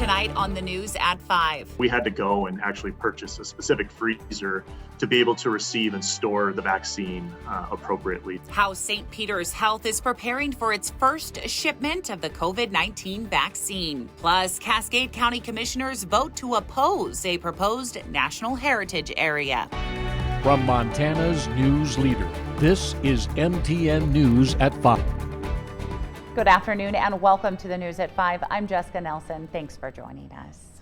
tonight on the news at 5. We had to go and actually purchase a specific freezer to be able to receive and store the vaccine appropriately. How St. Peter's Health is preparing for its first shipment of the COVID-19 vaccine. Plus, Cascade County commissioners vote to oppose a proposed national heritage area. From Montana's news leader, this is MTN News at 5. Good afternoon and welcome to the News at 5. I'm Jessica Nelson. Thanks for joining us.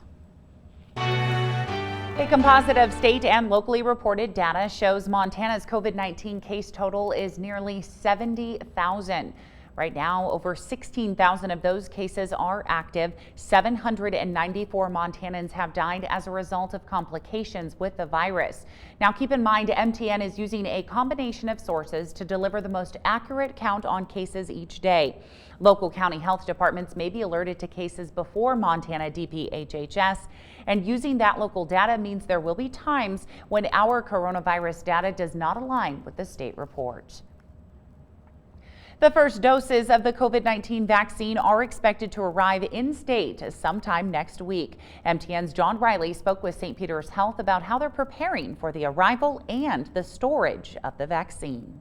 A composite of state and locally reported data shows Montana's COVID-19 case total is nearly 70,000. Right now, over 16,000 of those cases are active. 794 Montanans have died as a result of complications with the virus. Now, keep in mind, MTN is using a combination of sources to deliver the most accurate count on cases each day. Local county health departments may be alerted to cases before Montana DPHHS, and using that local data means there will be times when our coronavirus data does not align with the state report. The first doses of the COVID-19 vaccine are expected to arrive in-state sometime next week. MTN's John Riley spoke with St. Peter's Health about how they're preparing for the arrival and the storage of the vaccine.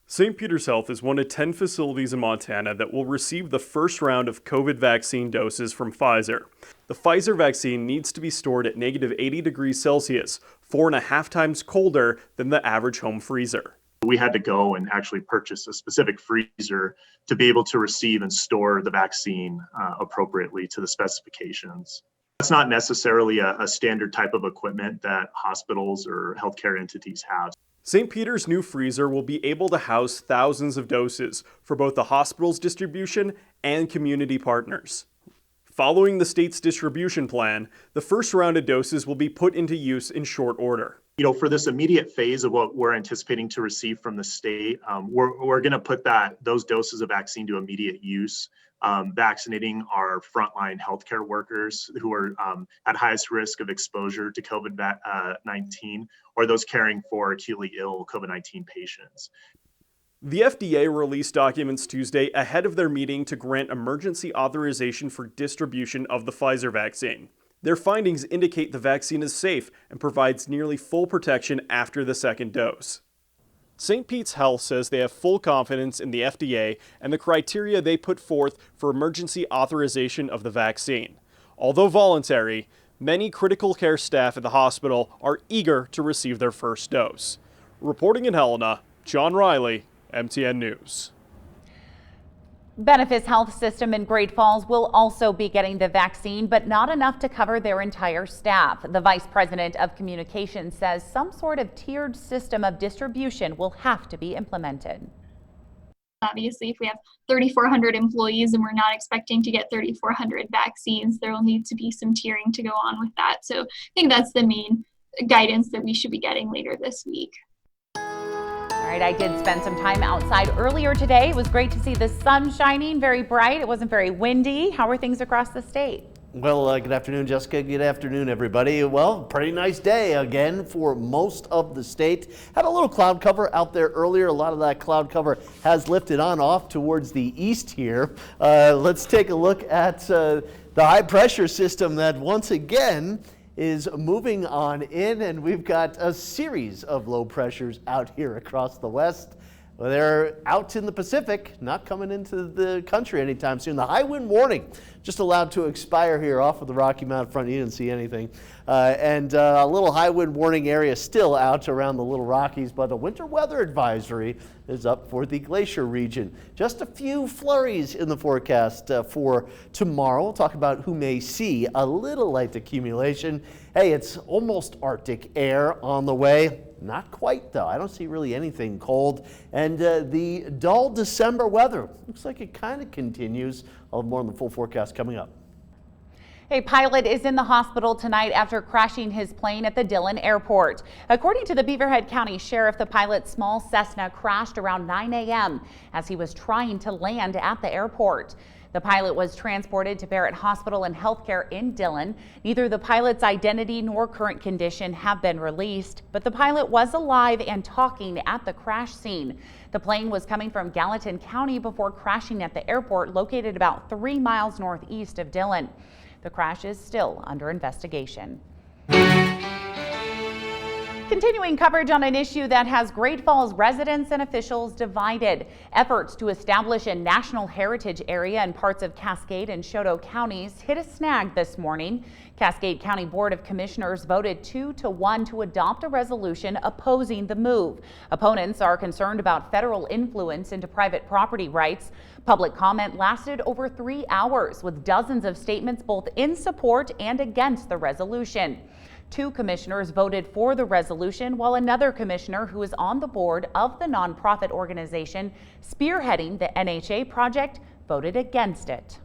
St. Peter's Health is one of 10 facilities in Montana that will receive the first round of COVID vaccine doses from Pfizer. The Pfizer vaccine needs to be stored at negative 80 degrees Celsius, 4.5 times colder than the average home freezer. We had to go and actually purchase a specific freezer to be able to receive and store the vaccine appropriately to the specifications. That's not necessarily a standard type of equipment that hospitals or healthcare entities have. St. Peter's new freezer will be able to house thousands of doses for both the hospital's distribution and community partners. Following the state's distribution plan, the first round of doses will be put into use in short order. For this immediate phase of what we're anticipating to receive from the state, we're going to put those doses of vaccine to immediate use, vaccinating our frontline healthcare workers who are at highest risk of exposure to COVID-19 or those caring for acutely ill COVID-19 patients. The FDA released documents Tuesday ahead of their meeting to grant emergency authorization for distribution of the Pfizer vaccine. Their findings indicate the vaccine is safe and provides nearly full protection after the second dose. St. Pete's Health says they have full confidence in the FDA and the criteria they put forth for emergency authorization of the vaccine. Although voluntary, many critical care staff at the hospital are eager to receive their first dose. Reporting in Helena, John Riley, MTN News. Benefis Health System in Great Falls will also be getting the vaccine, but not enough to cover their entire staff. The Vice President of Communications says some sort of tiered system of distribution will have to be implemented. Obviously, if we have 3,400 employees and we're not expecting to get 3,400 vaccines, there will need to be some tiering to go on with that. So I think that's the main guidance that we should be getting later this week. All right, I did spend some time outside earlier today. It was great to see the sun shining, very bright. It wasn't very windy. How are things across the state? Well, good afternoon, Jessica. Good afternoon, everybody. Well, pretty nice day again for most of the state. Had a little cloud cover out there earlier. A lot of that cloud cover has lifted on off towards the east here. Let's take a look at the high pressure system that once again is moving on in, and we've got a series of low pressures out here across the west. Well, they're out in the Pacific, not coming into the country anytime soon. The high wind warning just allowed to expire here off of the Rocky Mountain front. You didn't see anything. And a little high wind warning area still out around the Little Rockies, but a winter weather advisory is up for the glacier region. Just a few flurries in the forecast for tomorrow. We'll talk about who may see a little light accumulation. Hey, it's almost Arctic air on the way. Not quite, though. I don't see really anything cold. And the dull December weather looks like it kind of continues. I'll have more on the full forecast coming up. A pilot is in the hospital tonight after crashing his plane at the Dillon Airport. According to the Beaverhead County Sheriff, the pilot's small Cessna crashed around 9 a.m. as he was trying to land at the airport. The pilot was transported to Barrett Hospital and Healthcare in Dillon. Neither the pilot's identity nor current condition have been released, but the pilot was alive and talking at the crash scene. The plane was coming from Gallatin County before crashing at the airport located about 3 miles northeast of Dillon. The crash is still under investigation. Continuing coverage on an issue that has Great Falls residents and officials divided. Efforts to establish a national heritage area in parts of Cascade and Choteau counties hit a snag this morning. Cascade County Board of Commissioners voted 2-1 to adopt a resolution opposing the move. Opponents are concerned about federal influence into private property rights. Public comment lasted over 3 hours with dozens of statements both in support and against the resolution. 2 commissioners voted for the resolution, while another commissioner who is on the board of the nonprofit organization spearheading the NHA project voted against it.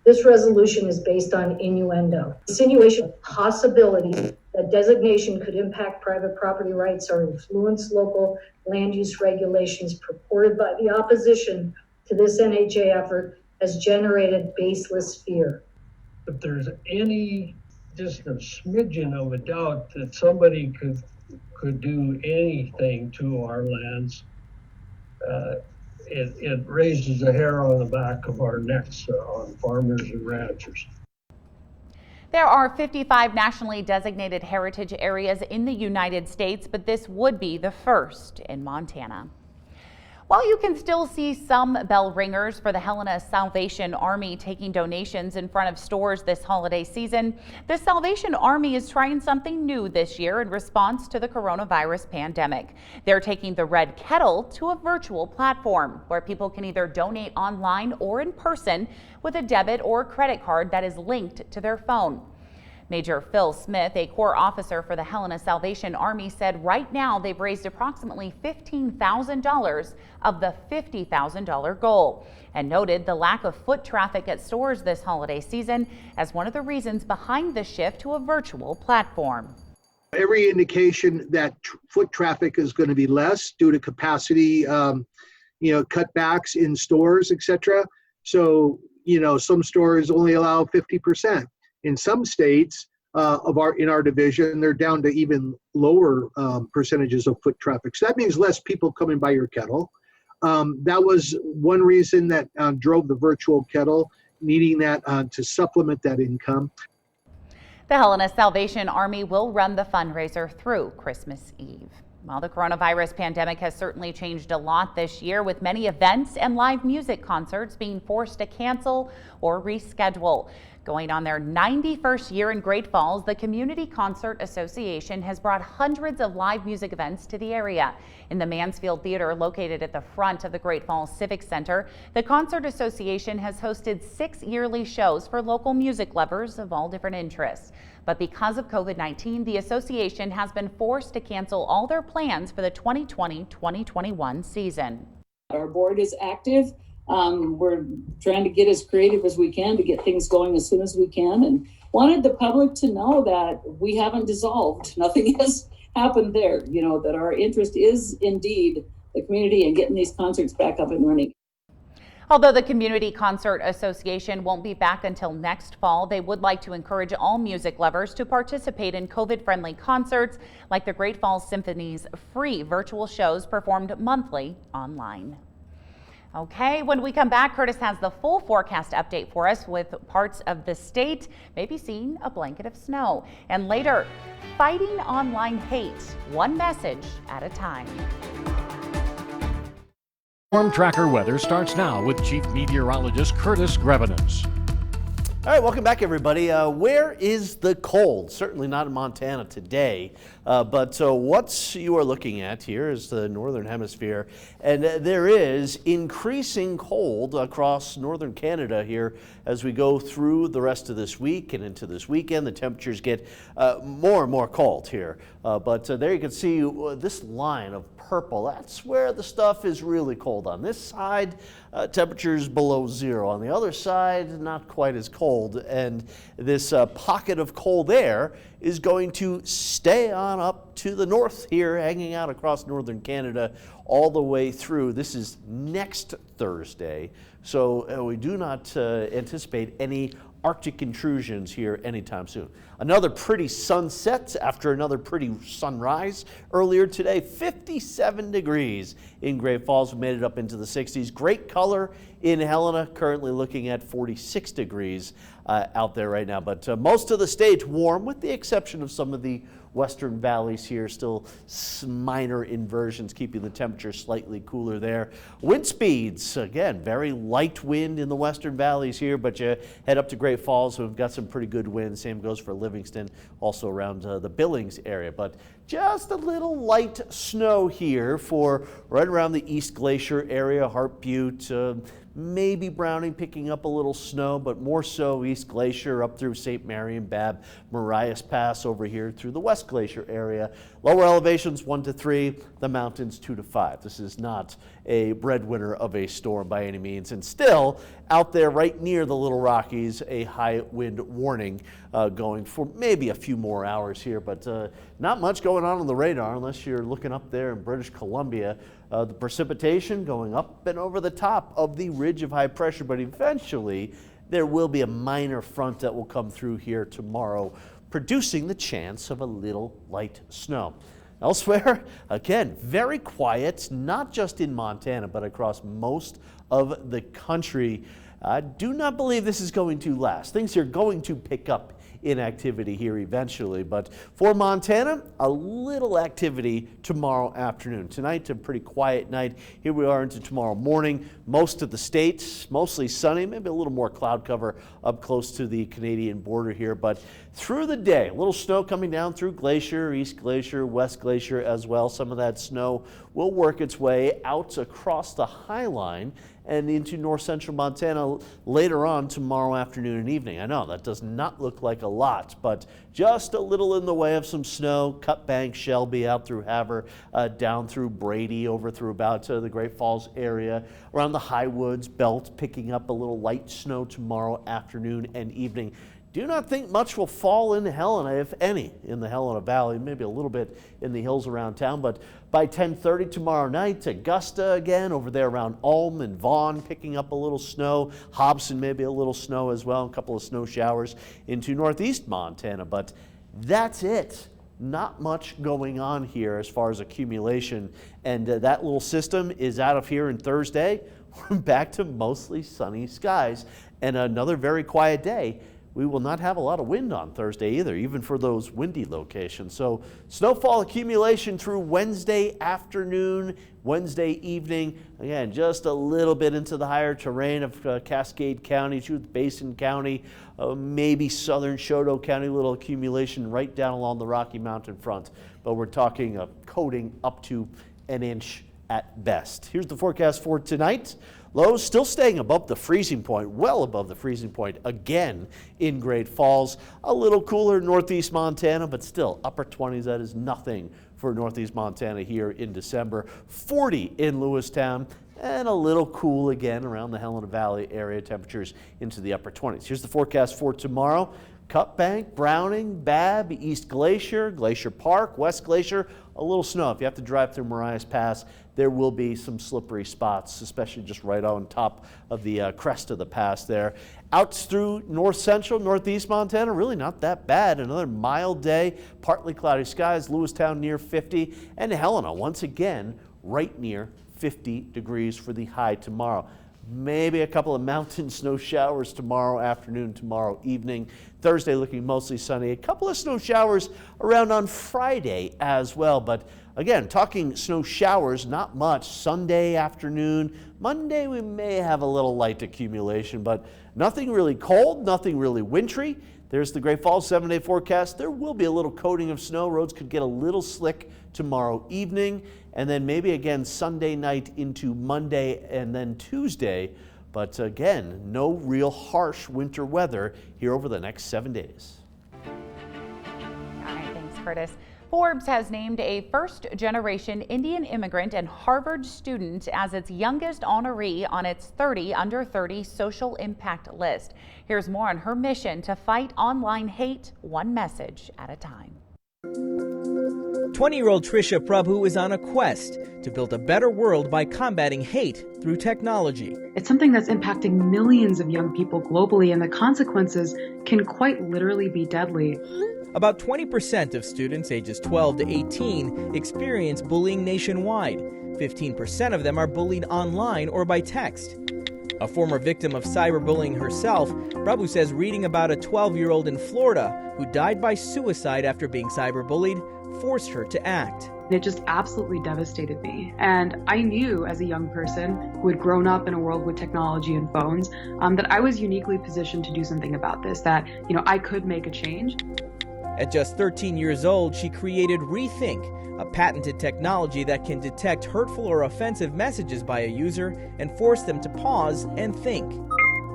This resolution is based on innuendo. Insinuation of possibility that designation could impact private property rights or influence local land use regulations purported by the opposition to this NHA effort has generated baseless fear. If there's any just a smidgen of a doubt that somebody could do anything to our lands, it raises a hair on the back of our necks on farmers and ranchers. There are 55 nationally designated heritage areas in the United States, but this would be the first in Montana. While you can still see some bell ringers for the Helena Salvation Army taking donations in front of stores this holiday season, the Salvation Army is trying something new this year in response to the coronavirus pandemic. They're taking the Red Kettle to a virtual platform where people can either donate online or in person with a debit or credit card that is linked to their phone. Major Phil Smith, a Corps officer for the Helena Salvation Army, said right now they've raised approximately $15,000 of the $50,000 goal, and noted the lack of foot traffic at stores this holiday season as one of the reasons behind the shift to a virtual platform. Every indication that foot traffic is going to be less due to capacity, cutbacks in stores, etc. So, some stores only allow 50%. In some states in our division, they're down to even lower percentages of foot traffic. So that means less people coming by your kettle. That was one reason that drove the virtual kettle, needing that to supplement that income. The Helena Salvation Army will run the fundraiser through Christmas Eve. Well, the coronavirus pandemic has certainly changed a lot this year, with many events and live music concerts being forced to cancel or reschedule. Going on their 91st year in Great Falls, the Community Concert Association has brought hundreds of live music events to the area. In the Mansfield Theater, located at the front of the Great Falls Civic Center, the Concert Association has hosted 6 yearly shows for local music lovers of all different interests. But because of COVID-19, the association has been forced to cancel all their plans for the 2020-2021 season. Our board is active. We're trying to get as creative as we can to get things going as soon as we can, and wanted the public to know that we haven't dissolved. Nothing has happened there. That our interest is indeed the community and getting these concerts back up and running. Although the Community Concert Association won't be back until next fall, they would like to encourage all music lovers to participate in COVID-friendly concerts like the Great Falls Symphony's free virtual shows performed monthly online. Okay, when we come back, Curtis has the full forecast update for us, with parts of the state maybe seeing a blanket of snow. And later, fighting online hate, one message at a time. Storm Tracker weather starts now with Chief Meteorologist Curtis Greveness. All right, welcome back, everybody. Where is the cold? Certainly not in Montana today, but what you are looking at here is the northern hemisphere, and there is increasing cold across northern Canada here as we go through the rest of this week and into this weekend. The temperatures get more and more cold here, but there you can see this line of purple. That's where the stuff is really cold. On this side, temperatures below zero. On the other side, not quite as cold. And this pocket of cold air is going to stay on up to the north here, hanging out across northern Canada all the way through. This is next Thursday So we do not anticipate any Arctic intrusions here anytime soon. Another pretty sunset after another pretty sunrise earlier today. 57 degrees in Great Falls. We made it up into the 60s. Great color in Helena. Currently looking at 46 degrees out there right now. But most of the state warm, with the exception of some of the western valleys here. Still minor inversions keeping the temperature slightly cooler there. Wind speeds, again, very light wind in the western valleys here, but you head up to Great Falls, we've got some pretty good wind. Same goes for Livingston, also around the Billings area. But just a little light snow here for right around the East Glacier area, Hart Butte, maybe Browning picking up a little snow, but more so East Glacier up through St. Mary and Bab, Marias Pass over here through the West Glacier area. Lower elevations 1 to 3, the mountains 2 to 5. This is not a breadwinner of a storm by any means. And still out there right near the Little Rockies, a high wind warning going for maybe a few more hours here, but not much going on the radar unless you're looking up there in British Columbia. The precipitation going up and over the top of the ridge of high pressure, but eventually there will be a minor front that will come through here tomorrow, producing the chance of a little light snow. Elsewhere, again, very quiet, not just in Montana, but across most of the country. I do not believe this is going to last. Things are going to pick up in activity here eventually, but for Montana, a little activity tomorrow afternoon. Tonight, a pretty quiet night. Here we are into tomorrow morning. Most of the state, mostly sunny, maybe a little more cloud cover up close to the Canadian border here, but through the day, a little snow coming down through Glacier, East Glacier, West Glacier as well. Some of that snow will work its way out across the High Line and into north central Montana later on tomorrow afternoon and evening. I know that does not look like a lot, but just a little in the way of some snow. Cut Bank, Shelby, out through Havre, down through Brady, over through about the Great Falls area, around the High Woods belt, picking up a little light snow tomorrow afternoon and evening. Do not think much will fall in Helena, if any, in the Helena Valley, maybe a little bit in the hills around town, but by 10:30 tomorrow night, Augusta again, over there around Ulm and Vaughan, picking up a little snow. Hobson, maybe a little snow as well, a couple of snow showers into northeast Montana, but that's it. Not much going on here as far as accumulation, and that little system is out of here on Thursday. We're back to mostly sunny skies and another very quiet day. We will not have a lot of wind on Thursday either, even for those windy locations. So snowfall accumulation through Wednesday afternoon, Wednesday evening. Again, just a little bit into the higher terrain of Cascade County, Judith Basin County, maybe southern Choteau County, a little accumulation right down along the Rocky Mountain front. But we're talking a coating up to an inch at best. Here's the forecast for tonight. Lows still staying above the freezing point, well above the freezing point again in Great Falls. A little cooler northeast Montana, but still upper 20s. That is nothing for northeast Montana here in December. 40 in Lewistown, and a little cool again around the Helena Valley area. Temperatures into the upper 20s. Here's the forecast for tomorrow. Cut Bank, Browning, Bab, East Glacier, Glacier Park, West Glacier, a little snow. If you have to drive through Marias Pass, there will be some slippery spots, especially just right on top of the crest of the pass there. Out through north central, northeast Montana, really not that bad. Another mild day, partly cloudy skies, Lewistown near 50, and Helena once again right near 50 degrees for the high tomorrow. Maybe a couple of mountain snow showers tomorrow afternoon, tomorrow evening. Thursday looking mostly sunny. A couple of snow showers around on Friday as well. But again, talking snow showers, not much. Sunday afternoon. Monday we may have a little light accumulation, but nothing really cold, nothing really wintry. There's the Great Falls 7-day forecast. There will be a little coating of snow. Roads could get a little slick tomorrow evening, and then maybe again Sunday night into Monday and then Tuesday. But again, no real harsh winter weather here over the next 7 days. All right, thanks, Curtis. Forbes has named a first-generation Indian immigrant and Harvard student as its youngest honoree on its 30 under 30 social impact list. Here's more on her mission to fight online hate, one message at a time. 20-year-old Trisha Prabhu is on a quest to build a better world by combating hate through technology. It's something that's impacting millions of young people globally, and the consequences can quite literally be deadly. About 20% of students ages 12 to 18 experience bullying nationwide. 15% of them are bullied online or by text. A former victim of cyberbullying herself, Prabhu says reading about a 12-year-old in Florida who died by suicide after being cyberbullied forced her to act. It just absolutely devastated me. And I knew as a young person who had grown up in a world with technology and phones that I was uniquely positioned to do something about this, that, I could make a change. At just 13 years old, she created Rethink, a patented technology that can detect hurtful or offensive messages by a user and force them to pause and think.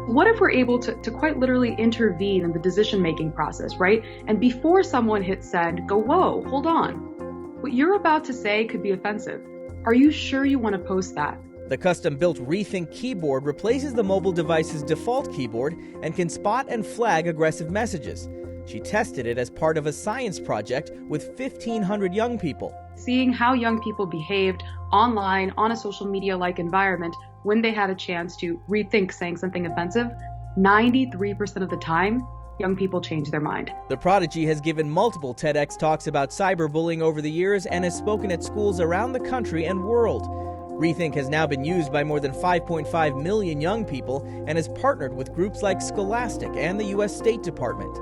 What if we're able to quite literally intervene in the decision-making process, right? And before someone hits send, go, whoa, hold on. What you're about to say could be offensive. Are you sure you want to post that? The custom-built Rethink keyboard replaces the mobile device's default keyboard and can spot and flag aggressive messages. She tested it as part of a science project with 1,500 young people. Seeing how young people behaved online on a social media-like environment when they had a chance to rethink saying something offensive, 93% of the time, young people change their mind. The prodigy has given multiple TEDx talks about cyberbullying over the years and has spoken at schools around the country and world. Rethink has now been used by more than 5.5 million young people and has partnered with groups like Scholastic and the U.S. State Department.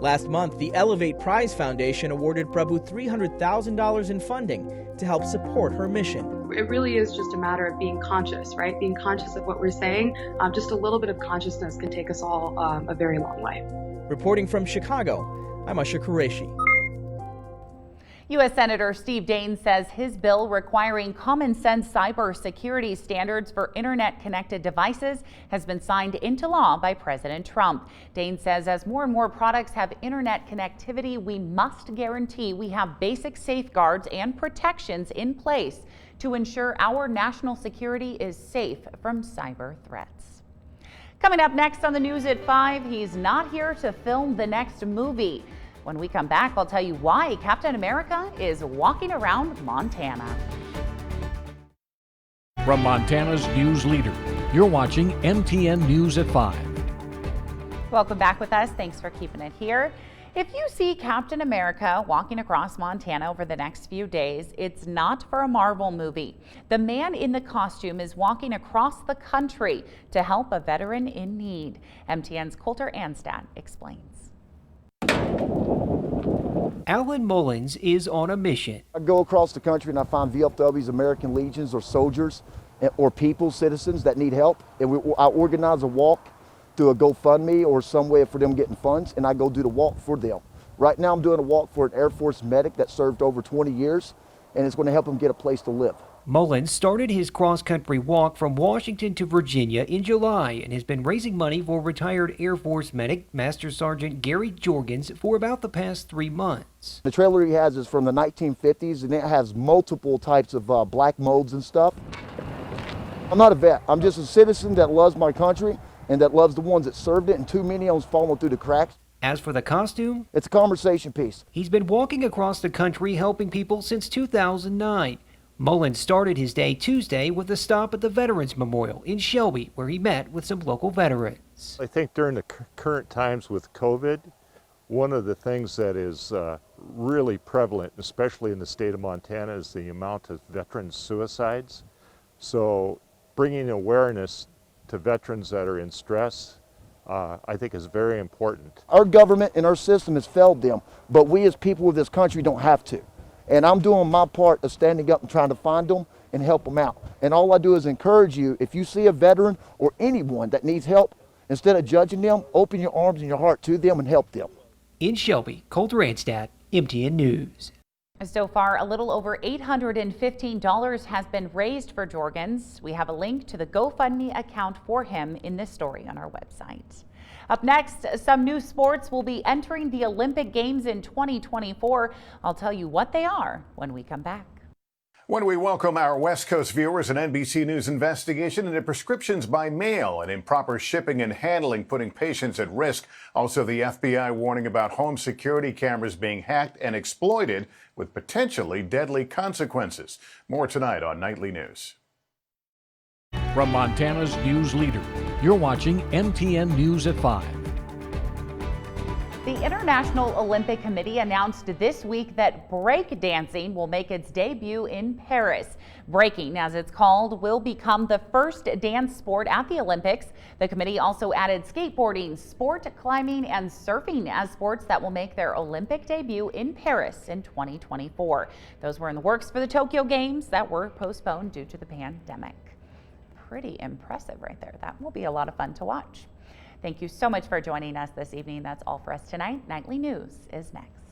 Last month, the Elevate Prize Foundation awarded Prabhu $300,000 in funding to help support her mission. It really is just a matter of being conscious, right? Being conscious of what we're saying. Just a little bit of consciousness can take us all a very long way. Reporting from Chicago, I'm Usher Qureshi. U.S. Senator Steve Daines says his bill requiring common sense cybersecurity standards for internet-connected devices has been signed into law by President Trump. Daines says as more and more products have internet connectivity, we must guarantee we have basic safeguards and protections in place to ensure our national security is safe from cyber threats. Coming up next on the news at 5, he's not here to film the next movie. When we come back, I'll tell you why Captain America is walking around Montana. From Montana's news leader, you're watching MTN News at 5. Welcome back with us. Thanks for keeping it here. If you see Captain America walking across Montana over the next few days, it's not for a Marvel movie. The man in the costume is walking across the country to help a veteran in need. MTN's Coulter Anstad explains. Alan Mullins is on a mission. I go across the country and I find VFWs, American Legions, or soldiers or people, citizens that need help. And I organize a walk through a GoFundMe or some way for them getting funds, and I go do the walk for them. Right now I'm doing a walk for an Air Force medic that served over 20 years, and it's going to help him get a place to live. Mullins started his cross-country walk from Washington to Virginia in July and has been raising money for retired Air Force medic Master Sergeant Gary Jorgens for about the past 3 months. The trailer he has is from the 1950s, and it has multiple types of black molds and stuff. I'm not a vet. I'm just a citizen that loves my country and that loves the ones that served it, and too many of them's falling through the cracks. As for the costume, it's a conversation piece. He's been walking across the country helping people since 2009. Mullins started his day Tuesday with a stop at the Veterans Memorial in Shelby, where he met with some local veterans. I think during the current times with COVID, one of the things that is really prevalent, especially in the state of Montana, is the amount of veteran suicides. So bringing awareness to veterans that are in stress, I think is very important. Our government and our system has failed them, but we as people of this country don't have to. And I'm doing my part of standing up and trying to find them and help them out. And all I do is encourage you, if you see a veteran or anyone that needs help, instead of judging them, open your arms and your heart to them and help them. In Shelby, Coulter Anstad, MTN News. So far, a little over $815 has been raised for Jorgens. We have a link to the GoFundMe account for him in this story on our website. Up next, some new sports will be entering the Olympic Games in 2024. I'll tell you what they are when we come back. When we welcome our West Coast viewers, an NBC News investigation into prescriptions by mail and improper shipping and handling, putting patients at risk. Also, the FBI warning about home security cameras being hacked and exploited with potentially deadly consequences. More tonight on Nightly News. From Montana's news leader, you're watching MTN News at 5. The International Olympic Committee announced this week that break dancing will make its debut in Paris. Breaking, as it's called, will become the first dance sport at the Olympics. The committee also added skateboarding, sport climbing, and surfing as sports that will make their Olympic debut in Paris in 2024. Those were in the works for the Tokyo Games that were postponed due to the pandemic. Pretty impressive right there. That will be a lot of fun to watch. Thank you so much for joining us this evening. That's all for us tonight. Nightly News is next.